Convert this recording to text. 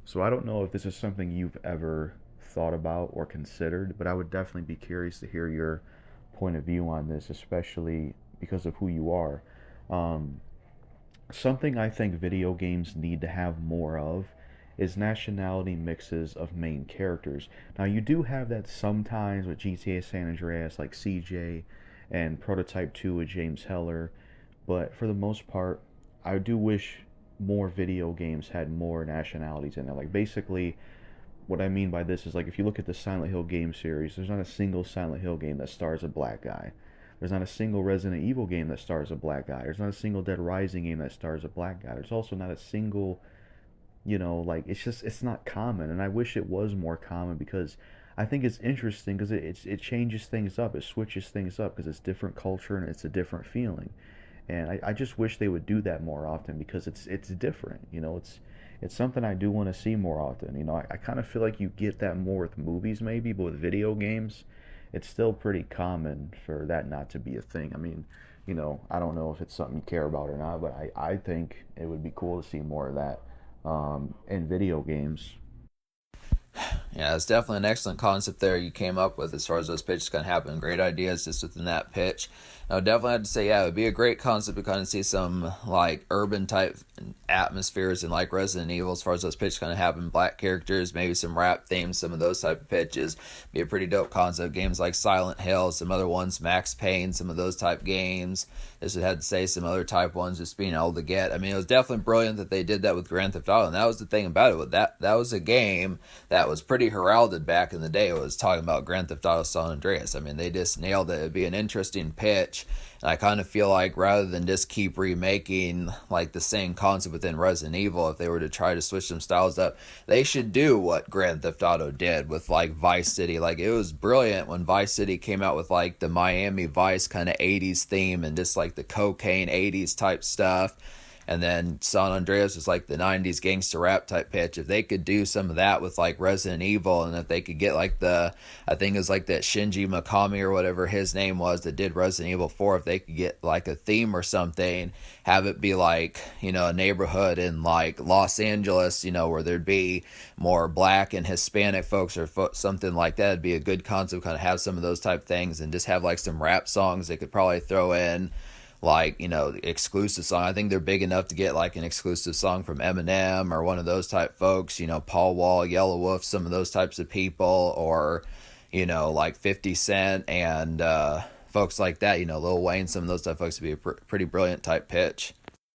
So I don't know if this is something you've ever thought about or considered, but I would definitely be curious to hear your point of view on this, especially because of who you are. Um, Something I think video games need to have more of is nationality mixes of main characters. Now, you do have that sometimes with GTA San Andreas, like CJ and Prototype 2 with James Heller, but for the most part, I do wish more video games had more nationalities in there. Like, basically, what I mean by this is like if you look at the Silent Hill game series, there's not a single Silent Hill game that stars a black guy. There's not a single Resident Evil game that stars a black guy. There's not a single Dead Rising game that stars a black guy. There's also not a single, like it's not common, and I wish it was more common because I think it's interesting because it changes things up, it switches things up because it's different culture and it's a different feeling, and I just wish they would do that more often because it's different. It's something I do want to see more often. I kind of feel like you get that more with movies maybe, but with video games, it's still pretty common for that not to be a thing. I mean, I don't know if it's something you care about or not, but I think it would be cool to see more of that in video games. Yeah, it's definitely an excellent concept there you came up with as far as those pitches kind of happen. Great ideas just within that pitch. I would definitely have to say, yeah, it would be a great concept to kind of see some like urban type atmospheres and like Resident Evil as far as those pitches kind of happen. Black characters, maybe some rap themes, some of those type of pitches. Be a pretty dope concept. Games like Silent Hill, some other ones, Max Payne, some of those type games. This would have to say some other type ones just being able to get. I mean, it was definitely brilliant that they did that with Grand Theft Auto, and that was the thing about it. With that was a game that was pretty heralded back in the day. It was talking about Grand Theft Auto San Andreas. I mean, they just nailed it. It'd be an interesting pitch. And I kind of feel like rather than just keep remaking like the same concept within Resident Evil, if they were to try to switch some styles up, they should do what Grand Theft Auto did with like Vice City. Like it was brilliant when Vice City came out with like the Miami Vice kind of 80s theme and just like the cocaine 80s type stuff. And then San Andreas was like the 90s gangster rap type pitch. If they could do some of that with like Resident Evil, and if they could get like I think it was like that Shinji Mikami or whatever his name was that did Resident Evil 4, if they could get like a theme or something, have it be like, a neighborhood in like Los Angeles, where there'd be more black and Hispanic folks or something like that. It'd be a good concept, kind of have some of those type things and just have like some rap songs they could probably throw in like exclusive song. I think they're big enough to get like an exclusive song from Eminem or one of those type folks, Paul Wall, Yellow Wolf, some of those types of people, or like 50 Cent and folks like that, Lil Wayne, some of those type folks would be a pretty brilliant type pitch.